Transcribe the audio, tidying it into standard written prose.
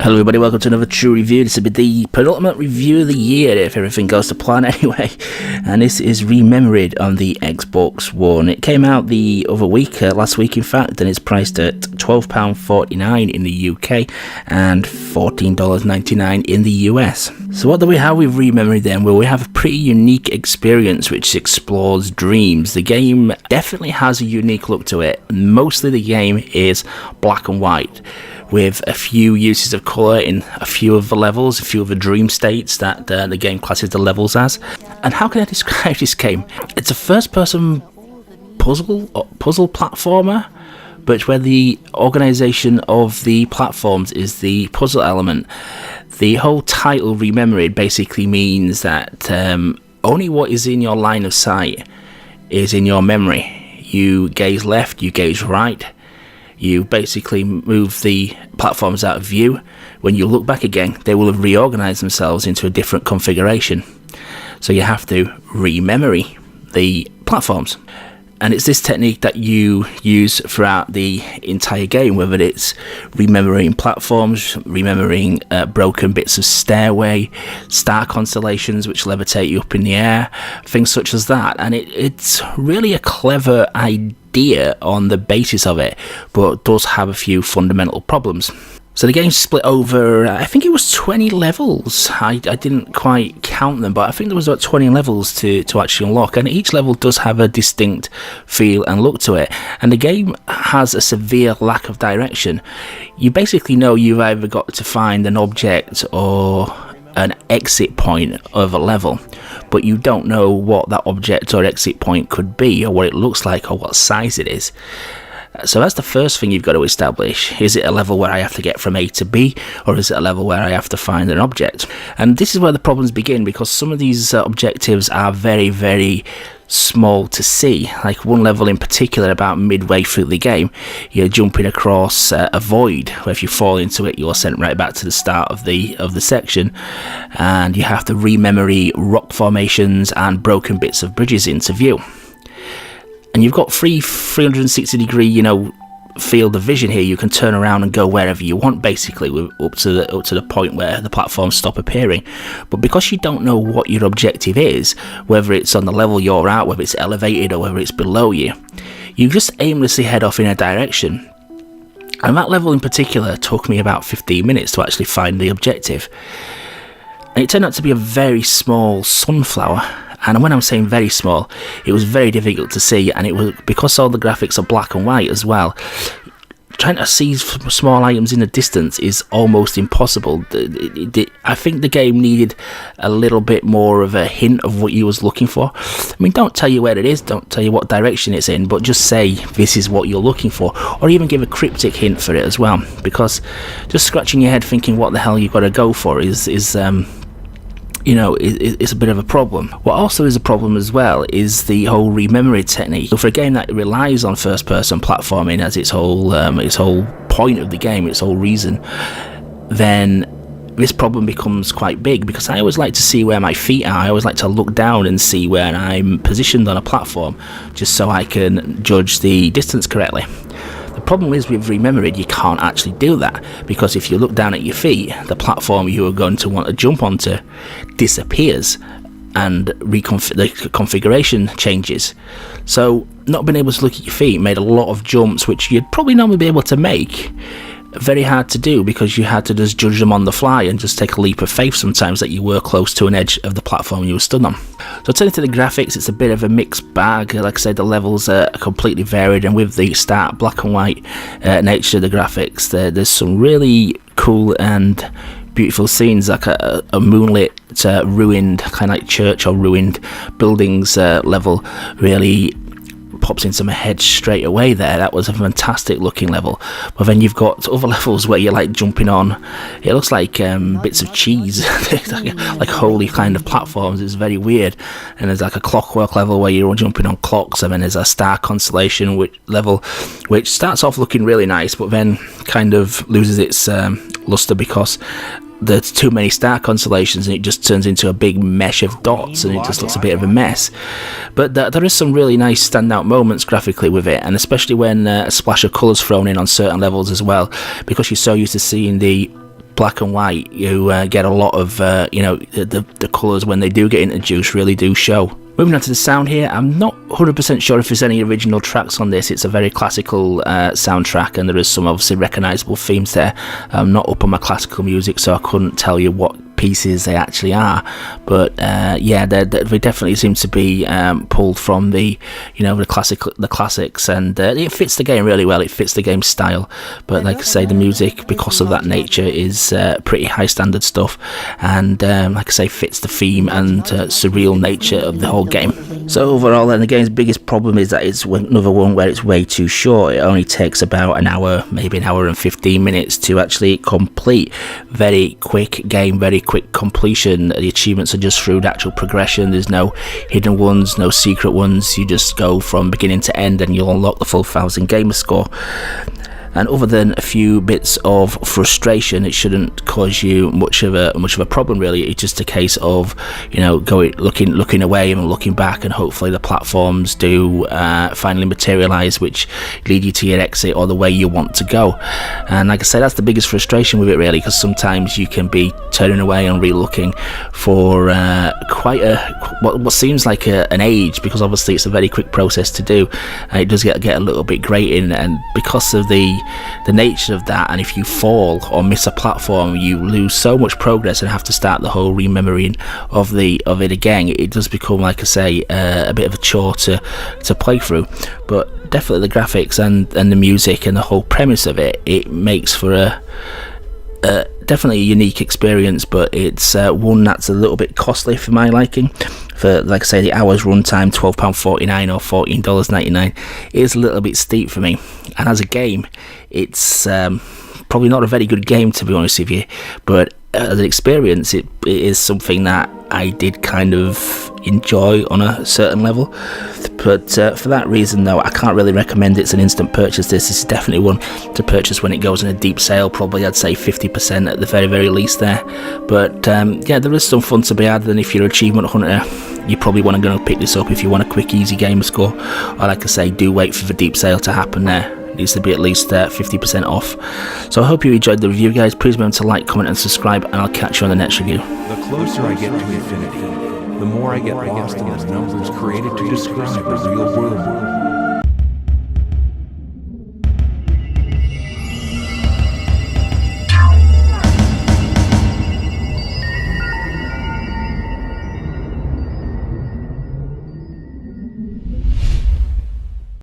Hello everybody, welcome to another True Review. This will be the penultimate review of the year, if everything goes to plan anyway. And this is Rememoried on the Xbox One. It came out the other week, last week in fact, and it's priced at £12.49 in the UK and $14.99 in the US. So what do we have with Rememoried then? Well, we have a pretty unique experience which explores dreams. The game definitely has a unique look to it. Mostly the game is black and white, with a few uses of colour in a few of the levels, a few of the dream states that the game classes the levels as. And how can I describe this game? It's a first-person puzzle platformer, but where the organisation of the platforms is the puzzle element. The whole title, Rememoried, basically means that only what is in your line of sight is in your memory. You gaze left, you gaze right. You basically move the platforms out of view. When you look back again, they will have reorganized themselves into a different configuration. So you have to rememory the platforms. And it's this technique that you use throughout the entire game, whether it's remembering platforms, remembering broken bits of stairway, star constellations which levitate you up in the air, things such as that. And it's really a clever idea on the basis of it, but does have a few fundamental problems. So the game's split over, I think it was 20 levels. I didn't quite count them, but I think there was about 20 levels to actually unlock, and each level does have a distinct feel and look to it. And the game has a severe lack of direction. You basically know you've either got to find an object or an exit point of a level, but you don't know what that object or exit point could be, or what it looks like, or what size it is. So that's the first thing you've got to establish. Is it a level where I have to get from A to B, or is it a level where I have to find an object? And this is where the problems begin, because some of these objectives are very, very small to see. Like one level in particular, about midway through the game, you're jumping across a void, where if you fall into it, you're sent right back to the start of the section, and you have to rememory rock formations and broken bits of bridges into view. And you've got 360 degree, field of vision here. You can turn around and go wherever you want, basically, up to the point where the platforms stop appearing. But because you don't know what your objective is, whether it's on the level you're at, whether it's elevated or whether it's below you, you just aimlessly head off in a direction. And that level in particular took me about 15 minutes to actually find the objective. And it turned out to be a very small sunflower. And when I'm saying very small, it was very difficult to see, and it was because all the graphics are black and white as well. Trying to see small items in the distance is almost impossible. I think the game needed a little bit more of a hint of what you was looking for. I mean, don't tell you where it is, don't tell you what direction it's in, but just say this is what you're looking for, or even give a cryptic hint for it as well. Because just scratching your head thinking what the hell you've got to go for is it's a bit of a problem. What also is a problem as well is the whole Rememoried technique. So for a game that relies on first-person platforming as its whole point of the game, its whole reason, then this problem becomes quite big, because I always like to see where my feet are. I always like to look down and see where I'm positioned on a platform, just so I can judge the distance correctly. The problem is with Rememoried, you can't actually do that, because if you look down at your feet, the platform you are going to want to jump onto disappears, and the configuration changes. So not being able to look at your feet made a lot of jumps which you'd probably normally be able to make very hard to do, because you had to just judge them on the fly and just take a leap of faith sometimes that you were close to an edge of the platform you were stood on. So turning to the graphics, it's a bit of a mixed bag. Like I said, the levels are completely varied, and with the start black and white nature of the graphics, there's some really cool and beautiful scenes, like a moonlit ruined kind of like church or ruined buildings level really pops into my head straight away there. That was a fantastic looking level. But then you've got other levels where you're like jumping on, it looks like bits of cheese, like holy kind of platforms. It's very weird. And there's like a clockwork level where you're jumping on clocks, and then there's a star constellation level which starts off looking really nice, but then kind of loses its luster because there's too many star constellations, and it just turns into a big mesh of dots, and it just looks a bit of a mess. But there is some really nice standout moments graphically with it, and especially when a splash of colours thrown in on certain levels as well, because you're so used to seeing the black and white, you get a lot of the colours when they do get introduced really do show. Moving on to the sound here, I'm not 100% sure if there's any original tracks on this. It's a very classical soundtrack, and there is some obviously recognisable themes there. I'm not up on my classical music, so I couldn't tell you what pieces they actually are, but they definitely seem to be pulled from the classics, and it fits the game really well. It fits the game style, but like I say, the music, because of that nature, is pretty high standard stuff, and like I say, fits the theme and surreal nature of the whole game. So overall then, the game's biggest problem is that it's another one where it's way too short. It only takes about an hour, maybe an hour and 15 minutes to actually complete. Very quick game, very quick completion. The achievements are just through natural progression. There's no hidden ones, no secret ones. You just go from beginning to end and you'll unlock the full 1000 gamer score. And other than a few bits of frustration, it shouldn't cause you much of a problem really. It's just a case of looking away and looking back, and hopefully the platforms do finally materialize, which lead you to your exit or the way you want to go. And like I said, that's the biggest frustration with it really, because sometimes you can be turning away and re-looking for quite what seems like an age, because obviously it's a very quick process to do. It does get a little bit grating, and because of the nature of that, and if you fall or miss a platform, you lose so much progress and have to start the whole remembering of it again. It does become, like I say, a bit of a chore to play through. But definitely the graphics and the music and the whole premise of it makes for a definitely a unique experience, but it's one that's a little bit costly for my liking. For, like I say, the hour's runtime, £12.49 or $14.99, is a little bit steep for me. And as a game, it's probably not a very good game, to be honest with you, but as an experience, it is something that I did kind of enjoy on a certain level. But for that reason, though, I can't really recommend it's an instant purchase. This is definitely one to purchase when it goes in a deep sale, probably I'd say 50% at the very, very least there. But there is some fun to be had, and if you're an achievement hunter, you probably want to go and pick this up if you want a quick, easy gamer score. Or like I say, do wait for the deep sale to happen there. It needs to be at least 50% off. So I hope you enjoyed the review, guys. Please remember to like, comment and subscribe, and I'll catch you on the next review. The closer I get to infinity, the more I get lost in the numbers created to describe the real world.